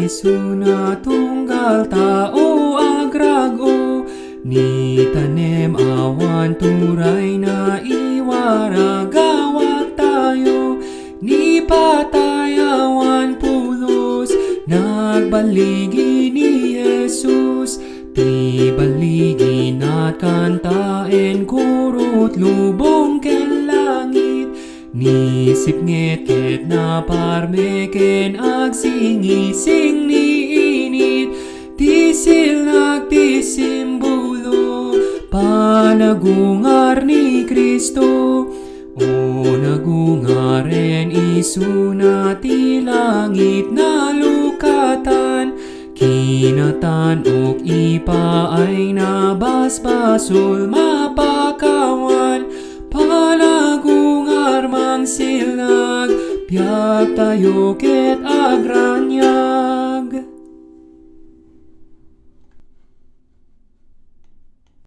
isuna tunggal tao agrago, ni tanem awan turay na iwaragawat tayo, ni patay awan pulos nagbaligi ni Jesus. Ti baligin at kantaen kurut lubong ken langit, ni sipnget ket na parmeken agsingising ni init. Ti silnag ti simbolo panagungar ni Kristo, o nagungaren isuna ti langit na lukatan. Kinatan ok ipa ay nabasbasol mapakawan, panagungar mang silnag, biag tayo ket agra